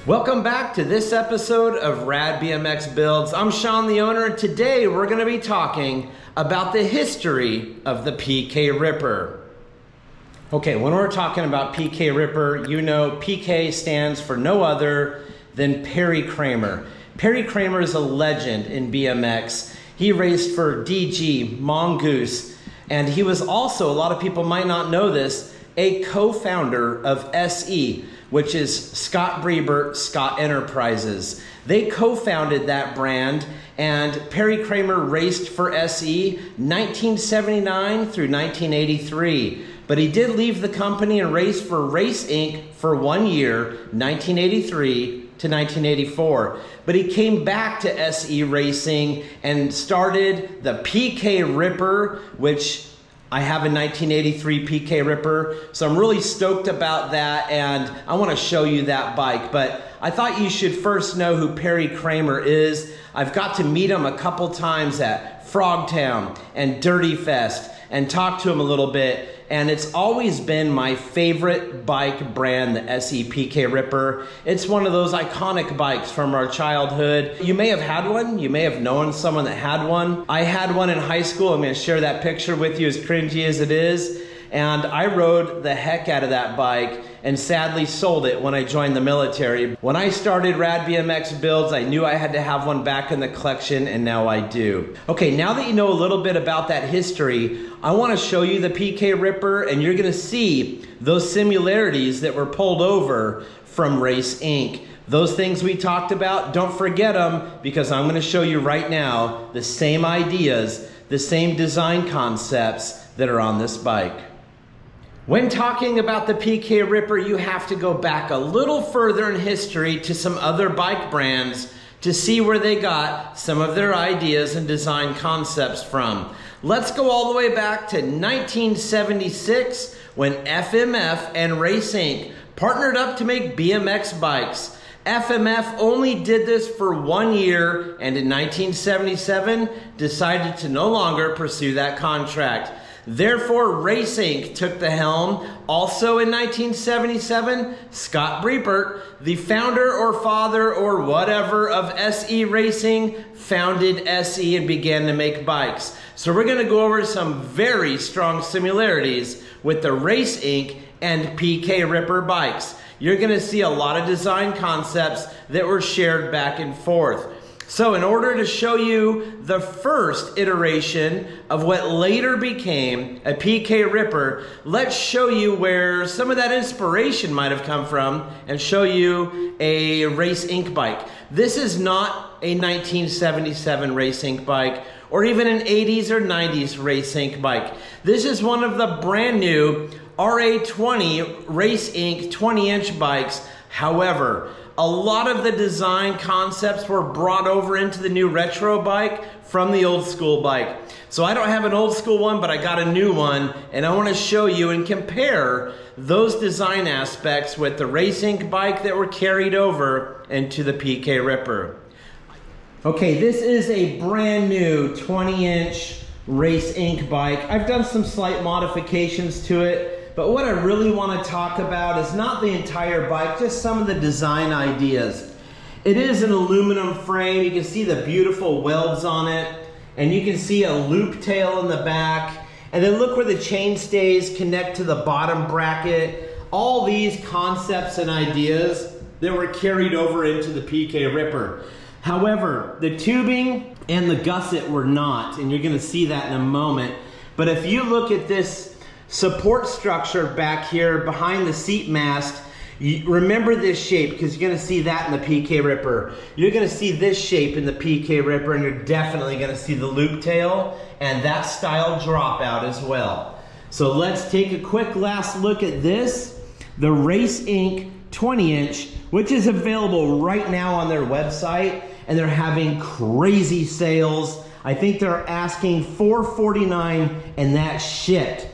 Welcome back to this episode of RADBMX Builds. I'm Sean, the owner, and today we're going to be talking about the history of the PK Ripper. Okay, when we're talking about PK Ripper, you know PK stands for no other than Perry Kramer. Perry Kramer is a legend in BMX. He raced for DG, Mongoose, and he was also, a lot of people might not know this, a co-founder of SE, which is Scott Breibert Scott Enterprises. They co-founded that brand, and Perry Kramer raced for SE 1979 through 1983. But he did leave the company and race for Race Inc. for 1 year, 1983 to 1984. But he came back to SE Racing and started the PK Ripper, which I have a 1983 PK Ripper, so I'm really stoked about that, and I want to show you that bike. But I thought you should first know who Perry Kramer is. I've got to meet him a couple times at Frogtown and Dirty Fest and talk to him a little bit, and it's always been my favorite bike brand, the SE PK Ripper. It's one of those iconic bikes from our childhood. You may have had one, you may have known someone that had one. I had one in high school. I'm going to share that picture with you, as cringy as it is. And I rode the heck out of that bike and sadly sold it when I joined the military. When I started RADBMX Builds, I knew I had to have one back in the collection, and now I do. Okay, now that you know a little bit about that history, I want to show you the PK Ripper, and you're going to see those similarities that were pulled over from Race Inc. Those things we talked about, don't forget them, because I'm going to show you right now the same ideas, the same design concepts that are on this bike. When talking about the PK Ripper, you have to go back a little further in history to some other bike brands to see where they got some of their ideas and design concepts from. Let's go all the way back to 1976 when FMF and Race Inc. partnered up to make BMX bikes. FMF only did this for 1 year, and in 1977 decided to no longer pursue that contract. Therefore, Race Inc. took the helm. Also in 1977, Scott Breibert, the founder or father or whatever of SE Racing, founded SE and began to make bikes. So we're going to go over some very strong similarities with the Race Inc. and PK Ripper bikes. You're going to see a lot of design concepts that were shared back and forth. So in order to show you the first iteration of what later became a PK Ripper, let's show you where some of that inspiration might have come from and show you a Race Inc. bike. This is not a 1977 Race Inc. bike or even an 80s or 90s Race Inc. bike. This is one of the brand new RA20 Race Inc. 20-inch bikes. However, a lot of the design concepts were brought over into the new retro bike from the old school bike. So I don't have an old school one, but I got a new one, and I want to show you and compare those design aspects with the Race Inc. bike that were carried over into the PK Ripper. Okay, this is a brand new 20-inch Race Inc. bike. I've done some slight modifications to it. But what I really want to talk about is not the entire bike, just some of the design ideas. It is an aluminum frame. You can see the beautiful welds on it, and you can see a loop tail in the back. And then look where the chain stays connect to the bottom bracket. All these concepts and ideas that were carried over into the PK Ripper. However, the tubing and the gusset were not, and you're going to see that in a moment. But if you look at this support structure back here behind the seat mast, remember this shape, because you're going to see that in the PK Ripper. You're going to see this shape in the PK Ripper, and you're definitely going to see the loop tail and that style dropout as well. So let's take a quick last look at this, the Race Inc. 20-inch, which is available right now on their website, and they're having crazy sales. I think they're asking $449, and that's shipped.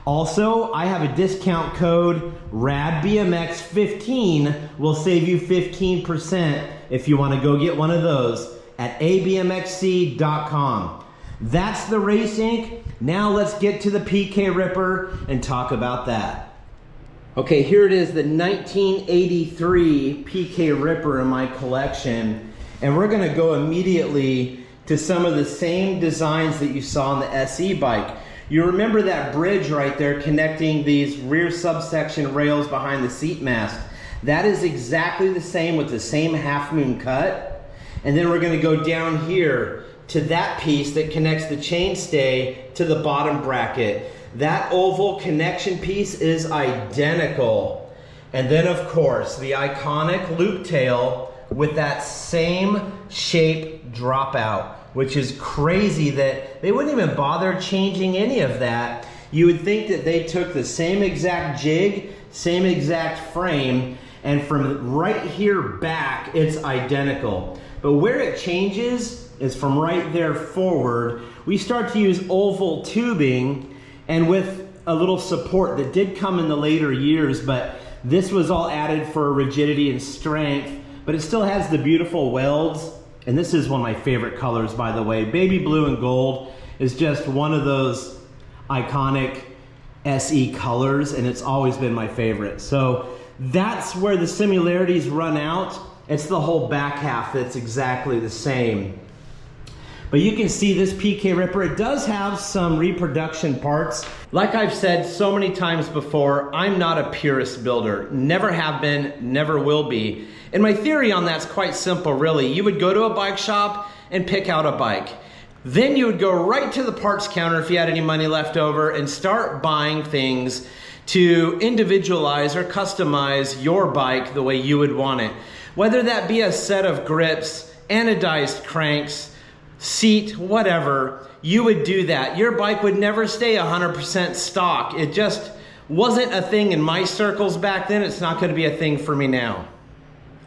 Also, I have a discount code, RADBMX15 will save you 15% if you want to go get one of those at abmxc.com. That's the Race Inc. Now let's get to the PK Ripper and talk about that. Okay, here it is, the 1983 PK Ripper in my collection. And we're gonna go immediately to some of the same designs that you saw on the SE bike. You remember that bridge right there connecting these rear subsection rails behind the seat mast. That is exactly the same with the same half moon cut. And then we're gonna go down here to that piece that connects the chainstay to the bottom bracket. That oval connection piece is identical. And then of course, the iconic loop tail with that same shape dropout, which is crazy that they wouldn't even bother changing any of that. You would think that they took the same exact jig, same exact frame, and from right here back, it's identical. But where it changes is from right there forward. We start to use oval tubing, and with a little support that did come in the later years, but this was all added for rigidity and strength, but it still has the beautiful welds. And this is one of my favorite colors, by the way. Baby blue and gold is just one of those iconic SE colors, and it's always been my favorite. So that's where the similarities run out. It's the whole back half that's exactly the same. But you can see this PK Ripper, it does have some reproduction parts. Like I've said so many times before, I'm not a purist builder. Never have been, never will be. And my theory on that's quite simple, really. You would go to a bike shop and pick out a bike. Then you would go right to the parts counter if you had any money left over and start buying things to individualize or customize your bike the way you would want it. Whether that be a set of grips, anodized cranks, seat, whatever, you would do that. Your bike would never stay 100% stock. It just wasn't a thing in my circles back then. It's not going to be a thing for me now.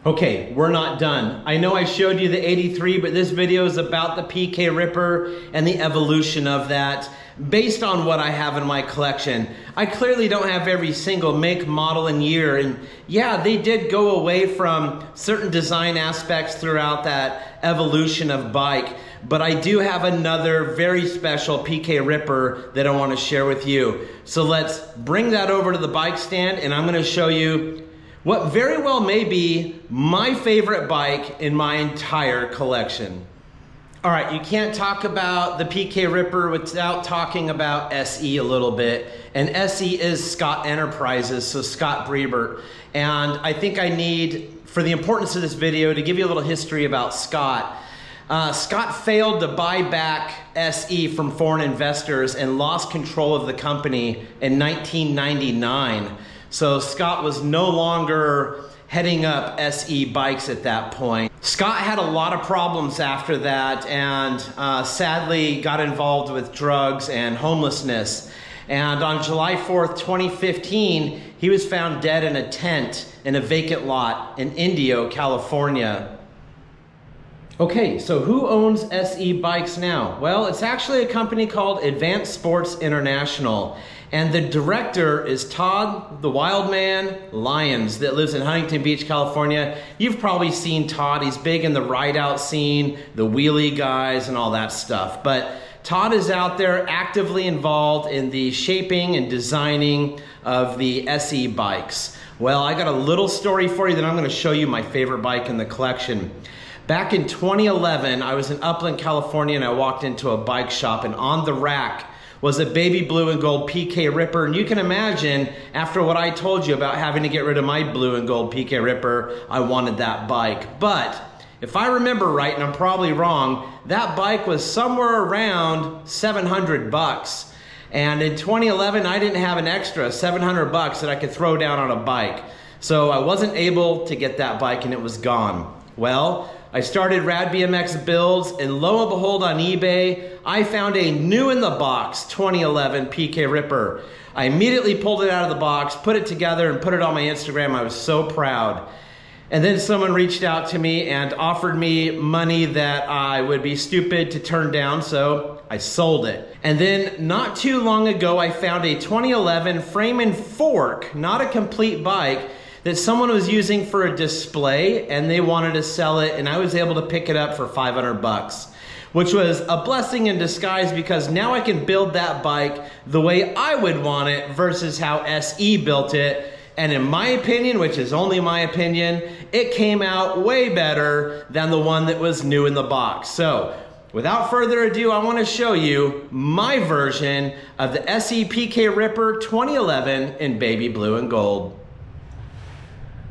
Okay, we're not done. I know I showed you the 83, but this video is about the PK Ripper and the evolution of that based on what I have in my collection. I clearly don't have every single make, model, and year, and yeah, they did go away from certain design aspects throughout that evolution of bike, but I do have another very special PK Ripper that I want to share with you. So let's bring that over to the bike stand, and I'm going to show you what very well may be my favorite bike in my entire collection. All right, you can't talk about the PK Ripper without talking about SE a little bit. And SE is Scott Enterprises, so Scott Breibert. And I think I need, for the importance of this video, to give you a little history about Scott. Scott failed to buy back SE from foreign investors and lost control of the company in 1999. So Scott was no longer heading up SE bikes at that point. Scott had a lot of problems after that and sadly got involved with drugs and homelessness. And on July 4th, 2015, he was found dead in a tent in a vacant lot in Indio, California. Okay, so who owns SE bikes now? Well, it's actually a company called Advanced Sports International. And the director is Todd, the Wild Man Lyons, that lives in Huntington Beach, California. You've probably seen Todd. He's big in the ride-out scene, the wheelie guys, and all that stuff. But Todd is out there actively involved in the shaping and designing of the SE bikes. Well, I got a little story for you that I'm going to show you my favorite bike in the collection. Back in 2011, I was in Upland, California, and I walked into a bike shop, and on the rack was a baby blue and gold PK Ripper. And you can imagine, after what I told you about having to get rid of my blue and gold PK Ripper, I wanted that bike. But if I remember right, and I'm probably wrong, that bike was somewhere around 700 bucks. And in 2011, I didn't have an extra 700 bucks that I could throw down on a bike. So I wasn't able to get that bike, and it was gone. Well, I started RADBMX Builds, and lo and behold, on eBay, I found a new in the box 2011 PK Ripper. I immediately pulled it out of the box, put it together, and put it on my Instagram. I was so proud. And then someone reached out to me and offered me money that I would be stupid to turn down, so I sold it. And then not too long ago, I found a 2011 frame and fork, not a complete bike, that someone was using for a display, and they wanted to sell it, and I was able to pick it up for 500 bucks, which was a blessing in disguise because now I can build that bike the way I would want it versus how SE built it. And in my opinion, which is only my opinion, it came out way better than the one that was new in the box. So without further ado, I want to show you my version of the SE PK Ripper 2011 in baby blue and gold.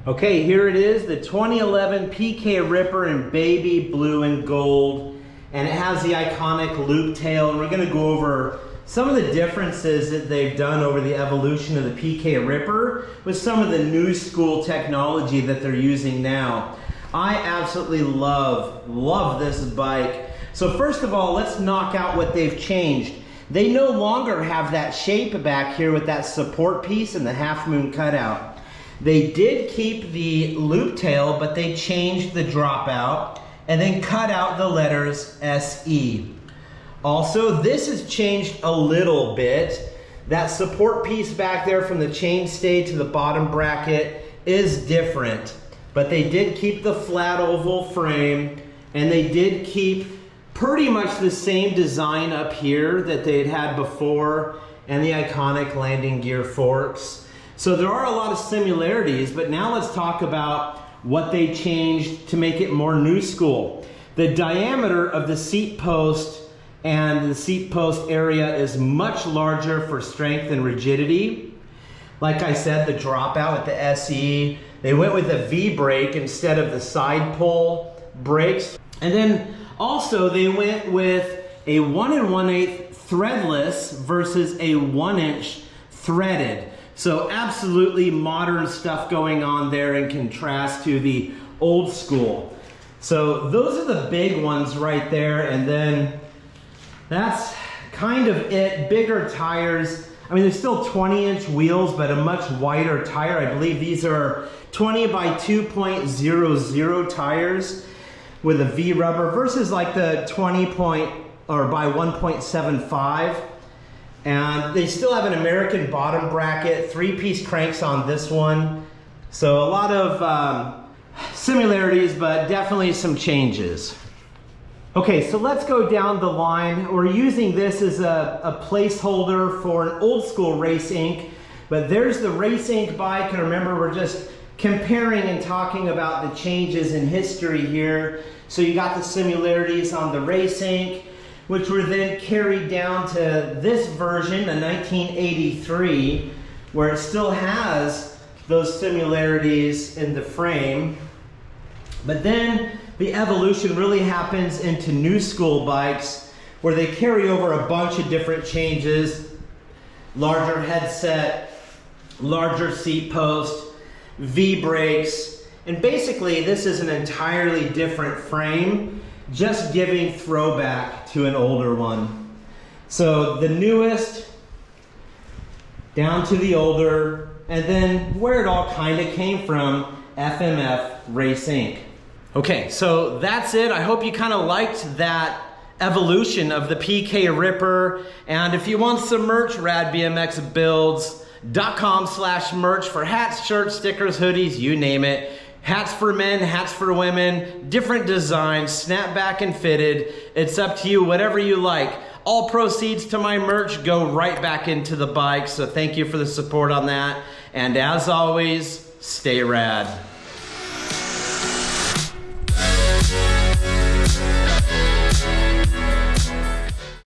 Okay, here it is, the 2011 PK Ripper in baby blue and gold. And it has the iconic loop tail, and we're going to go over some of the differences that they've done over the evolution of the PK Ripper with some of the new school technology that they're using now. I absolutely love this bike. So first of all, let's knock out what they've changed. They no longer have that shape back here with that support piece and the half moon cutout. They did keep the loop tail, but they changed the dropout and then cut out the letters SE. Also, this has changed a little bit. That support piece back there from the chainstay to the bottom bracket is different, but they did keep the flat oval frame, and they did keep pretty much the same design up here that they'd had before, and the iconic landing gear forks. So there are a lot of similarities, but now let's talk about what they changed to make it more new school. The diameter of the seat post and the seat post area is much larger for strength and rigidity. Like I said, the dropout with the SE, they went with a V brake instead of the side pull brakes. And then also they went with a 1 1/8 threadless versus a 1-inch threaded. So absolutely modern stuff going on there in contrast to the old school. So those are the big ones right there, and then that's kind of it. Bigger tires. I mean, there's still 20-inch wheels, but a much wider tire. I believe these are 20 by 2.00 tires with a V rubber versus like the 20 by 1.75. And they still have an American bottom bracket, 3-piece cranks on this one. So a lot of similarities, but definitely some changes. Okay, so let's go down the line. We're using this as a placeholder for an old school Race Inc. But there's the Race Inc. bike, and remember, we're just comparing and talking about the changes in history here. So you got the similarities on the Race Inc., which were then carried down to this version, the 1983, where it still has those similarities in the frame. But then the evolution really happens into new school bikes, where they carry over a bunch of different changes: larger headset, larger seat post, V brakes, and basically this is an entirely different frame, just giving throwback to an older one. So the newest down to the older, and then where it all kind of came from, FMF Race Inc. Okay, so that's it. I hope you kind of liked that evolution of the PK Ripper. And if you want some merch, RADBMXBUILDS.com/merch for hats, shirts, stickers, hoodies, you name it. Hats for men, hats for women, different designs, snapback and fitted. It's up to you, whatever you like. All proceeds to my merch go right back into the bike, so thank you for the support on that. And as always, stay rad.